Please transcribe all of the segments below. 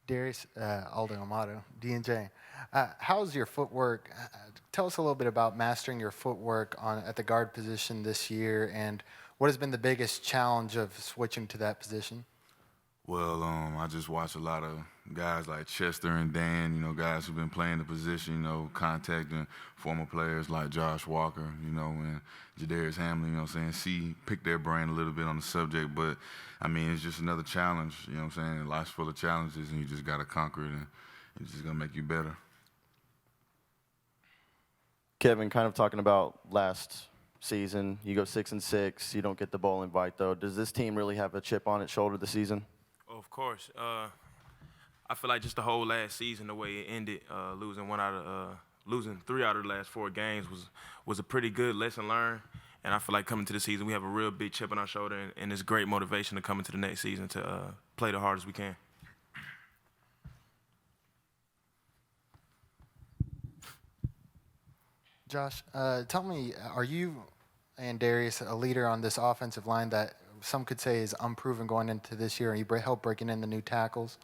Darius, Aldo Amato, D&J. How's your footwork? Tell us a little bit about mastering your footwork at the guard position this year, and what has been the biggest challenge of switching to that position? Well, I just watch a lot of guys like Chester and Dan, guys who've been playing the position, contacting former players like Josh Walker, and Jadarius Hamlin, pick their brain a little bit on the subject. But, I mean, it's just another challenge, Life's full of challenges, and you just got to conquer it, and it's just going to make you better. Kevin, kind of talking about last season, you go 6-6, you don't get the bowl invite, though. Does this team really have a chip on its shoulder this season? Of course. I feel like just the whole last season, the way it ended, losing 3 out of the last 4 games was a pretty good lesson learned. And I feel like coming to the season, we have a real big chip on our shoulder, and it's great motivation to come into the next season to play the hardest we can. Josh, tell me, are you and Darius a leader on this offensive line that some could say is unproven going into this year, and you help breaking in the new tackles?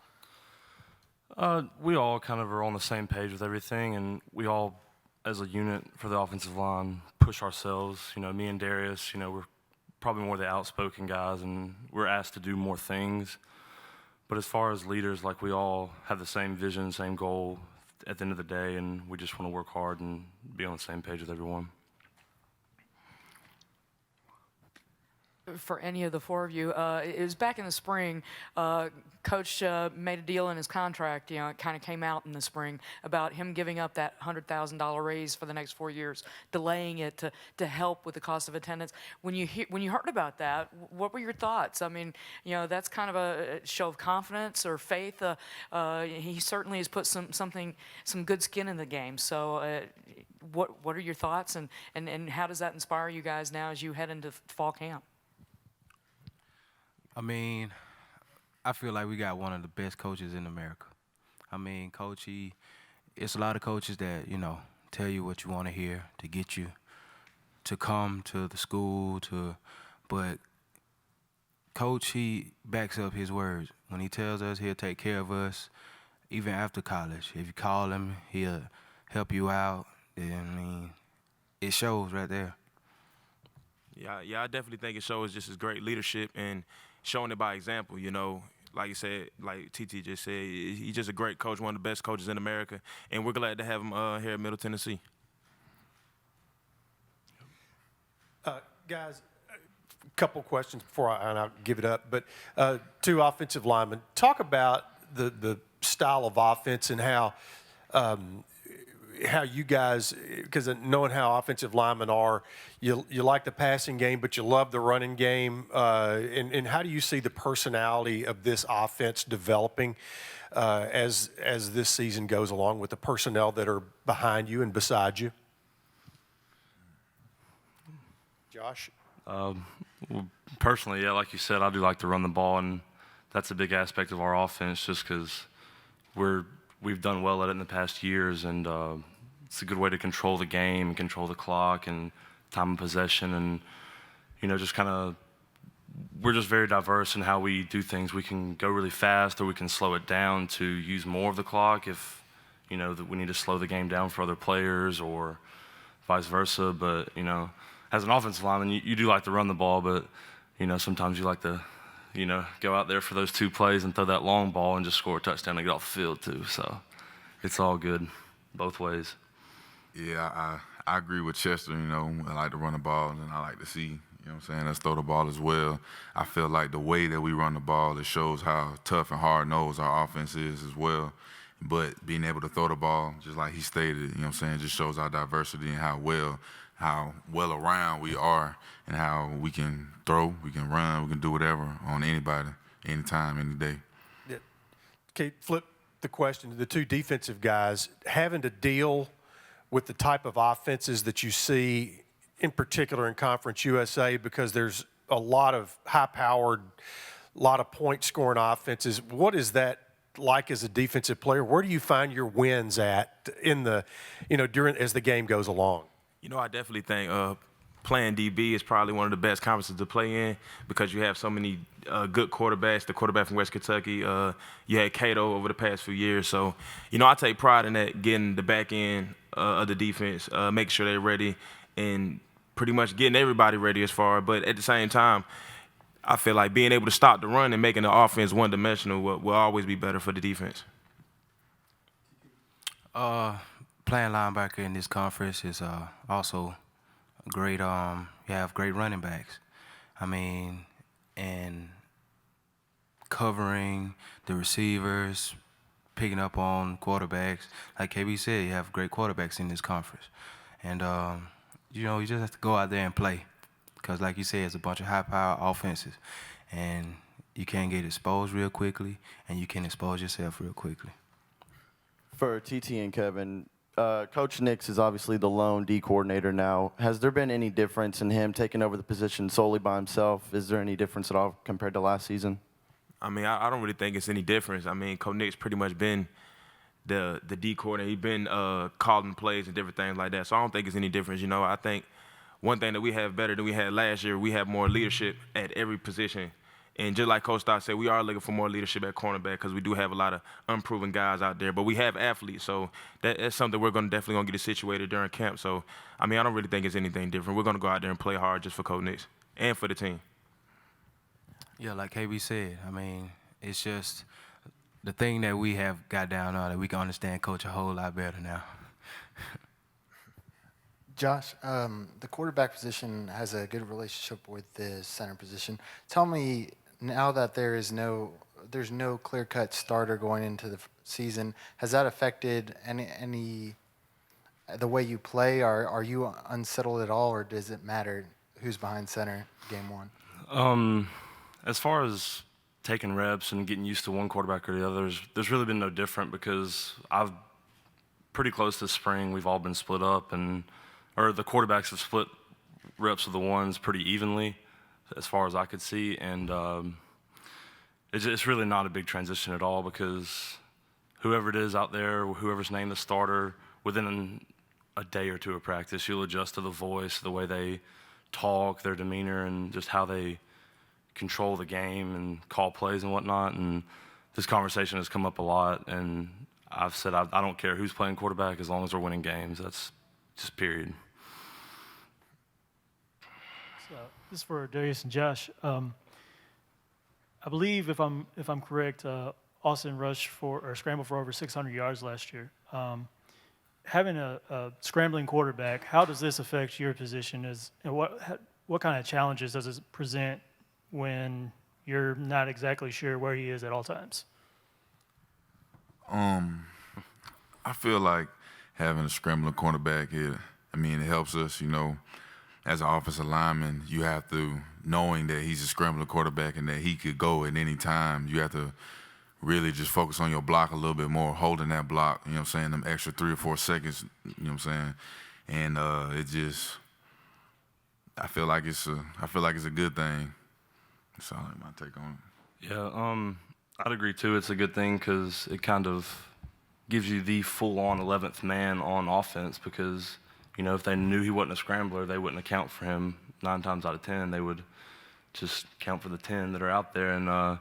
We all kind of are on the same page with everything, and we all, as a unit for the offensive line, push ourselves. Me and Darius, we're probably more the outspoken guys, and we're asked to do more things. But as far as leaders, like, we all have the same vision, same goal at the end of the day, and we just want to work hard and be on the same page with everyone. For any of the 4 of you, it was back in the spring. Coach made a deal in his contract. It kind of came out in the spring about him giving up that $100,000 raise for the next 4 years, delaying it to help with the cost of attendance. When you heard about that, what were your thoughts? I mean, that's kind of a show of confidence or faith. He certainly has put some good skin in the game. So, what are your thoughts, and how does that inspire you guys now as you head into fall camp? I mean, I feel like we got one of the best coaches in America. I mean, Coach, it's a lot of coaches that, tell you what you want to hear to get you to come to the school, but Coach, he backs up his words. When he tells us he'll take care of us, even after college. If you call him, he'll help you out. And, it shows right there. Yeah, I definitely think it shows just his great leadership and showing it by example. Like you said, like TT just said, he's just a great coach, one of the best coaches in America, and we're glad to have him here at Middle Tennessee. Guys, a couple questions before I'll give it up. But 2 offensive linemen, talk about the style of offense and how you guys, because knowing how offensive linemen are, you like the passing game, but you love the running game. And how do you see the personality of this offense developing as this season goes along with the personnel that are behind you and beside you? Josh? Well, personally, yeah, like you said, I do like to run the ball, and that's a big aspect of our offense just because we've done well at it in the past years, and it's a good way to control the game and control the clock and time of possession, and just kind of, we're just very diverse in how we do things. We can go really fast, or we can slow it down to use more of the clock if that we need to slow the game down for other players, or vice versa. But as an offensive lineman, you do like to run the ball, but sometimes you like to go out there for those 2 plays and throw that long ball and just score a touchdown and get off the field too. So it's all good both ways. Yeah, I agree with Chester. I like to run the ball, and I like to see, us throw the ball as well. I feel like the way that we run the ball, it shows how tough and hard-nosed our offense is as well. But being able to throw the ball, just like he stated, just shows our diversity and how well around we are, and how we can throw, we can run, we can do whatever on anybody, anytime, any day. Yeah. Okay, flip the question to the 2 defensive guys, having to deal with the type of offenses that you see, in particular in Conference USA, because there's a lot of high-powered, lot of point-scoring offenses. What is that like as a defensive player? Where do you find your wins at in the, as the game goes along? I definitely think playing DB is probably one of the best conferences to play in because you have so many good quarterbacks. The quarterback from West Kentucky, you had Cato over the past few years. So, I take pride in that, getting the back end of the defense, making sure they're ready, and pretty much getting everybody ready as far. But at the same time, I feel like being able to stop the run and making the offense one-dimensional will always be better for the defense. Playing linebacker in this conference is also great. You have great running backs. I mean, and covering the receivers, picking up on quarterbacks. Like KB said, you have great quarterbacks in this conference. And, you just have to go out there and play. Because like you said, it's a bunch of high-power offenses. And you can get exposed real quickly, and you can expose yourself real quickly. For TT and Kevin, Coach Nix is obviously the lone D coordinator now. Has there been any difference in him taking over the position solely by himself? Is there any difference at all compared to last season? I mean, I don't really think it's any difference. I mean, Coach Nick's pretty much been the D coordinator. He's been calling plays and different things like that. So I don't think it's any difference. I think one thing that we have better than we had last year, we have more leadership at every position. And just like Coach Stott said, we are looking for more leadership at cornerback because we do have a lot of unproven guys out there. But we have athletes, so that's something we're definitely going to get it situated during camp. So, I mean, I don't really think it's anything different. We're going to go out there and play hard just for Coach Nix and for the team. Yeah, like KB said, I mean, it's just the thing that we have got down on that we can understand Coach a whole lot better now. Josh, the quarterback position has a good relationship with the center position. Tell me, now that there's no clear-cut starter going into the season, has that affected any the way you play? Are you unsettled at all, or does it matter who's behind center game one? As far as taking reps and getting used to one quarterback or the other, there's really been no different because I've pretty close to spring. We've all been split up, or the quarterbacks have split reps with the ones pretty evenly, as far as I could see, and it's really not a big transition at all because whoever it is out there, whoever's named the starter, within a day or two of practice, you'll adjust to the voice, the way they talk, their demeanor, and just how they control the game and call plays and whatnot. And this conversation has come up a lot, and I've said I don't care who's playing quarterback as long as we're winning games. That's just period. So this is for Darius and Josh. I believe, if I'm correct, Austin rushed or scrambled for over 600 yards last year. Having a scrambling quarterback, how does this affect your position? And what kind of challenges does it present when you're not exactly sure where he is at all times? I feel like having a scrambling cornerback here, it helps us, as an offensive lineman, you have to, knowing that he's a scrambling quarterback and that he could go at any time, you have to really just focus on your block a little bit more, holding that block, them extra 3 or 4 seconds, And I feel like it's a good thing. That's all my take on it. Yeah, I'd agree too. It's a good thing because it kind of gives you the full-on 11th man on offense because, if they knew he wasn't a scrambler, they wouldn't account for him 9 times out of 10. They would just count for the 10 that are out there. And I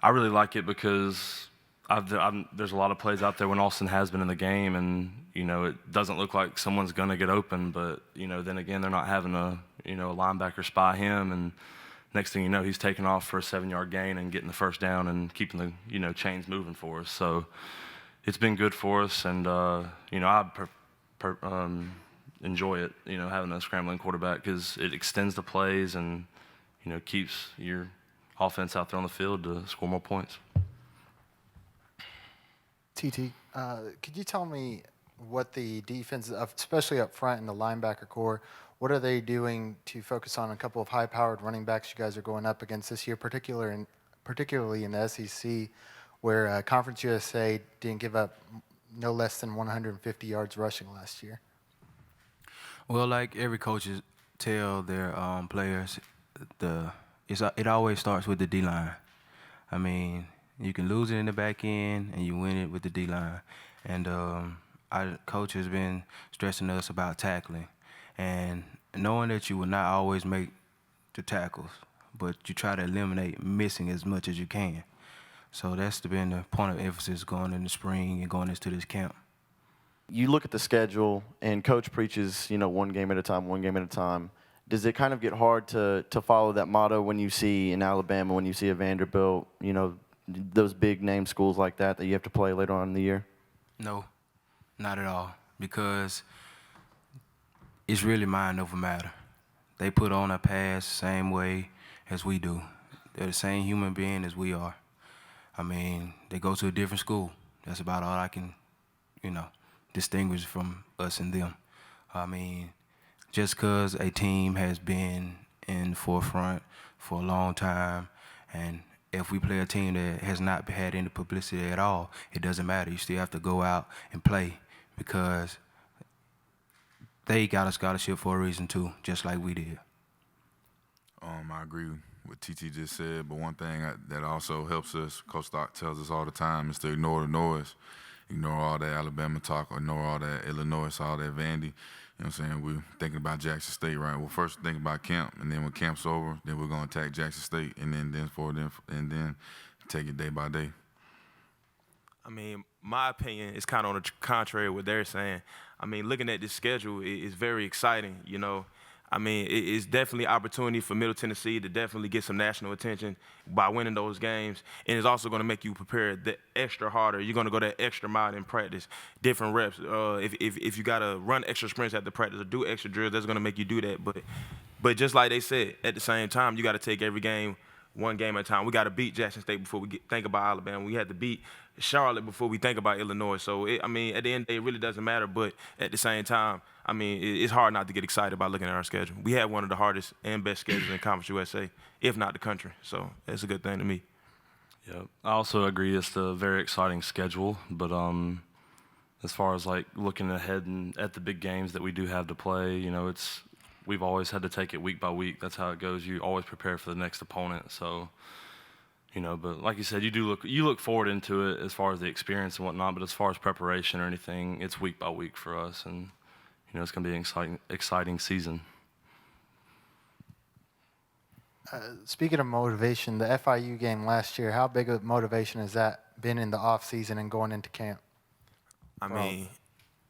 really like it because there's a lot of plays out there when Austin has been in the game and, it doesn't look like someone's going to get open. But, then again, they're not having a linebacker spy him. And next thing you know, he's taking off for a 7-yard gain and getting the first down and keeping the, chains moving for us. So it's been good for us. And, I enjoy it, having a scrambling quarterback because it extends the plays and, keeps your offense out there on the field to score more points. TT, could you tell me what the defense, especially up front in the linebacker core, what are they doing to focus on a couple of high-powered running backs you guys are going up against this year, particularly in the SEC, where Conference USA didn't give up no less than 150 yards rushing last year? Well, like every coach tell their players, it always starts with the D-line. You can lose it in the back end and you win it with the D-line. And our coach has been stressing us about tackling. And knowing that you will not always make the tackles, but you try to eliminate missing as much as you can. So that's been the point of emphasis going in the spring and going into this camp. You look at the schedule, and Coach preaches, one game at a time, one game at a time. Does it kind of get hard to follow that motto when you see in Alabama, when you see a Vanderbilt, those big name schools like that you have to play later on in the year? No, not at all, because it's really mind over matter. They put on a pass the same way as we do. They're the same human being as we are. I mean, they go to a different school. That's about all I can, distinguish from us and them. I mean, just because a team has been in the forefront for a long time, and if we play a team that has not had any publicity at all, it doesn't matter. You still have to go out and play because they got a scholarship for a reason too, just like we did. I agree with what TT just said, but one thing that also helps us, Coach Stock tells us all the time, is to ignore the noise. Ignore all that Alabama talk, or ignore all that Illinois, all that Vandy. You know what I'm saying? We're thinking about Jackson State, right? Well, first think about camp, and then when camp's over, then we're going to attack Jackson State, and then take it day by day. I mean, my opinion is kind of on the contrary of what they're saying. I mean, looking at this schedule is very exciting, I mean, it's definitely opportunity for Middle Tennessee to definitely get some national attention by winning those games. And it's also going to make you prepare the extra harder. You're going to go that extra mile in practice, different reps. If you got to run extra sprints at the practice or do extra drills, that's going to make you do that. But just like they said, at the same time, you got to take every game one game at a time. We got to beat Jackson State before we think about Alabama. We had to beat Charlotte before we think about Illinois. So, at the end of the day, it really doesn't matter. But at the same time, I mean, it's hard not to get excited by looking at our schedule. We had one of the hardest and best schedules in Conference USA, if not the country. So it's a good thing to me. Yeah, I also agree it's a very exciting schedule. But as far as like looking ahead and at the big games that we do have to play, we've always had to take it week by week. That's how it goes. You always prepare for the next opponent. So, but like you said, you look forward into it as far as the experience and whatnot. But as far as preparation or anything, it's week by week for us, and it's going to be an exciting season. Speaking of motivation, the FIU game last year, how big of motivation has that been in the off season and going into camp? I mean,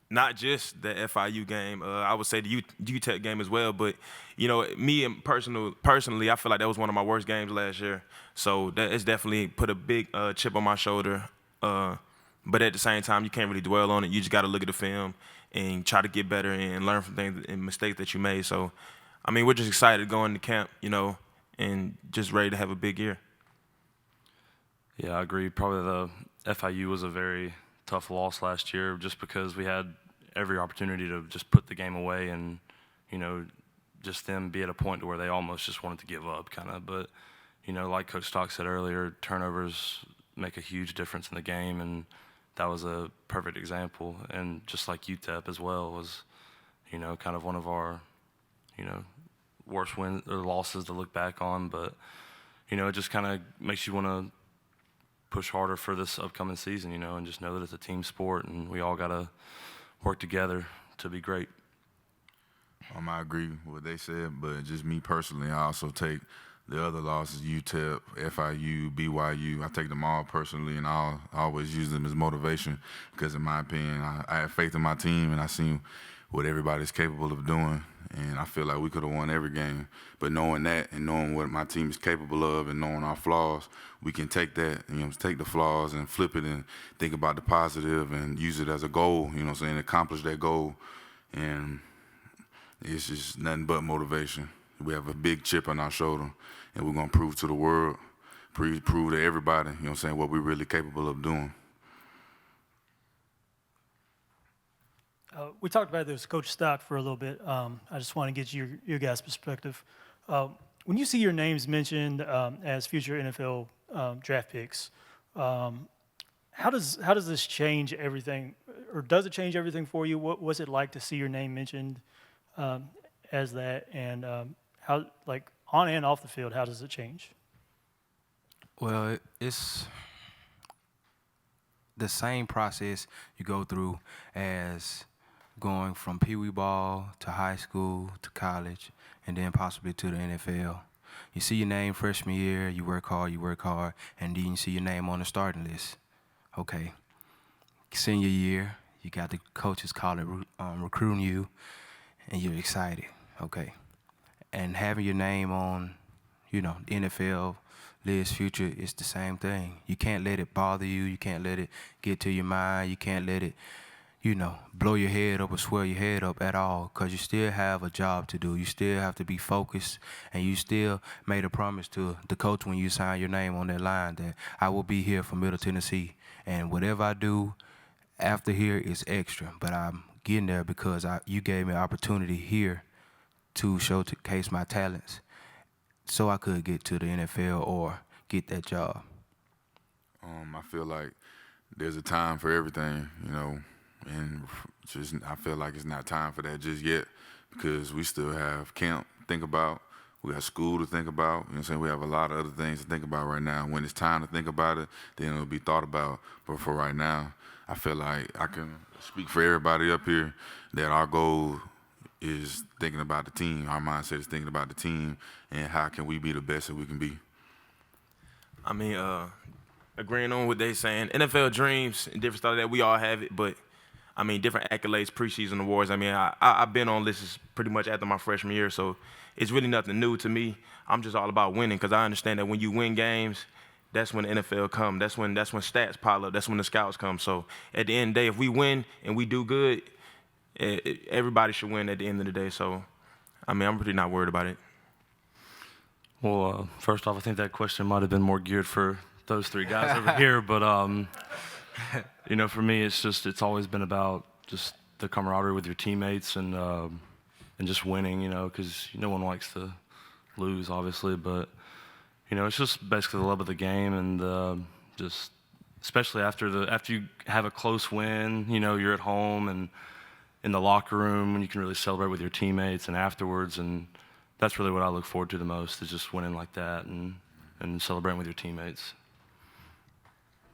not just the FIU game. I would say the UTEP game as well. But me and personally, I feel like that was one of my worst games last year. So that has definitely put a big chip on my shoulder. But at the same time, you can't really dwell on it. You just got to look at the film and try to get better and learn from things and mistakes that you made. So, I mean, we're just excited to go into camp, and just ready to have a big year. Yeah, I agree. Probably the FIU was a very tough loss last year just because we had every opportunity to just put the game away and, just them be at a point to where they almost just wanted to give up kind of. But, like Coach Stock said earlier, turnovers make a huge difference in the game, and that was a perfect example. And just like UTEP as well was, kind of one of our, worst wins or losses to look back on. But, it just kind of makes you want to push harder for this upcoming season, and just know that it's a team sport and we all got to work together to be great. I agree with what they said, but just me personally, I also take the other losses, UTEP, FIU, BYU, I take them all personally, and I always use them as motivation because, in my opinion, I have faith in my team, and I seen what everybody's capable of doing, and I feel like we could have won every game. But knowing that and knowing what my team is capable of and knowing our flaws, we can take that, take the flaws and flip it and think about the positive and use it as a goal, accomplish that goal. And it's just nothing but motivation. We have a big chip on our shoulder, and we're going to prove to the world, prove to everybody, what we're really capable of doing. We talked about this Coach Stock for a little bit. I just want to get your guys' perspective. When you see your names mentioned as future NFL draft picks, how does this change everything, or does it change everything for you? What was it like to see your name mentioned as that, and how, like, on and off the field, how does it change? Well, it's the same process you go through as going from Pee Wee ball to high school to college, and then possibly to the NFL. You see your name freshman year, you work hard, and then you see your name on the starting list. Okay. Senior year, you got the coaches calling, recruiting you, and you're excited. Okay. And having your name on, the NFL list, future, it's the same thing. You can't let it bother you. You can't let it get to your mind. You can't let it, blow your head up or swell your head up at all, because you still have a job to do. You still have to be focused, and you still made a promise to the coach when you signed your name on that line that I will be here for Middle Tennessee, and whatever I do after here is extra, but I'm getting there because you gave me an opportunity here to showcase my talents so I could get to the NFL or get that job. I feel like there's a time for everything, and just I feel like it's not time for that just yet because we still have camp to think about. We have school to think about. You know what I'm saying? We have a lot of other things to think about right now. When it's time to think about it, then it'll be thought about. But for right now, I feel like I can speak for everybody up here that our goal is thinking about the team. Our mindset is thinking about the team and how can we be the best that we can be. I mean, agreeing on what they're saying, NFL dreams and different stuff like that, we all have it, but I mean, different accolades, preseason awards. I mean, I've been on lists pretty much after my freshman year, so it's really nothing new to me. I'm just all about winning because I understand that when you win games, that's when the NFL come. That's when stats pile up. That's when the scouts come. So at the end of the day, if we win and we do good, everybody should win at the end of the day. So, I mean, I'm pretty not worried about it. Well, first off, I think that question might have been more geared for those three guys over here. But, for me, it's always been about just the camaraderie with your teammates and just winning, because no one likes to lose, obviously. But, it's just basically the love of the game and just especially after you have a close win, you're at home and in the locker room when you can really celebrate with your teammates and afterwards. And that's really what I look forward to the most is just winning like that and celebrating with your teammates.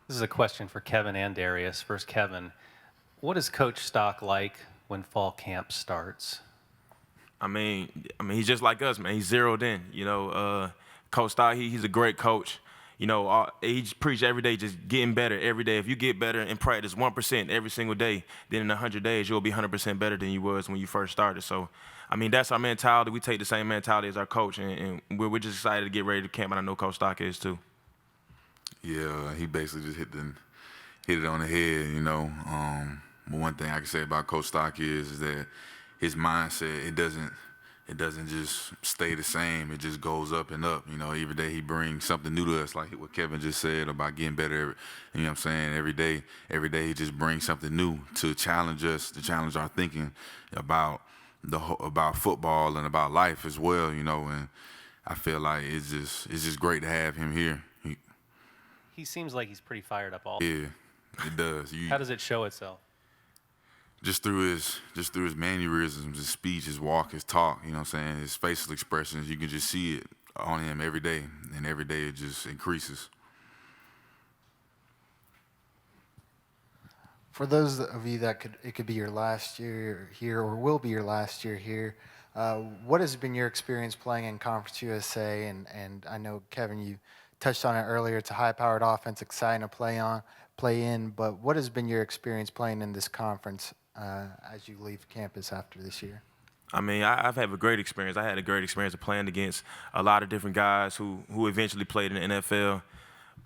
This is a question for Kevin and Darius. First, Kevin, what is Coach Stock like when fall camp starts? I mean, he's just like us, man. He's zeroed in. Coach Stock, he's a great coach. He preaches every day, just getting better every day. If you get better in practice 1% every single day, then in 100 days you'll be 100% better than you was when you first started. So, I mean, that's our mentality. We take the same mentality as our coach, and we're just excited to get ready to camp, and I know Coach Stock is too. Yeah, he basically just hit it on the head, But one thing I can say about Coach Stock is that his mindset, it doesn't just stay the same. It just goes up and up. Every day he brings something new to us, like what Kevin just said about getting better. You know what I'm saying? Every day he just brings something new to challenge us, to challenge our thinking about football and about life as well. And I feel like it's just great to have him here. He seems like he's pretty fired up all. Yeah, it does. How does it show itself? Just through his mannerisms, his speech, his walk, his talk, you know what I'm saying, his facial expressions, you can just see it on him every day, and every day it just increases. For those of you it could be your last year here or will be your last year here, what has been your experience playing in Conference USA? And I know, Kevin, you touched on it earlier. It's a high-powered offense, exciting to play in, but what has been your experience playing in this conference as you leave campus after this year? I mean, I've had a great experience. I had a great experience of playing against a lot of different guys who eventually played in the NFL.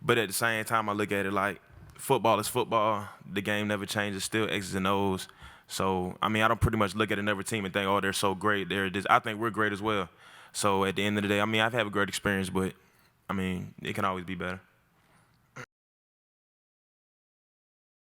But at the same time, I look at it like football is football. The game never changes, still X's and O's. So, I mean, I don't pretty much look at another team and think, oh, they're so great. I think we're great as well. So at the end of the day, I mean, I've had a great experience, but, I mean, it can always be better.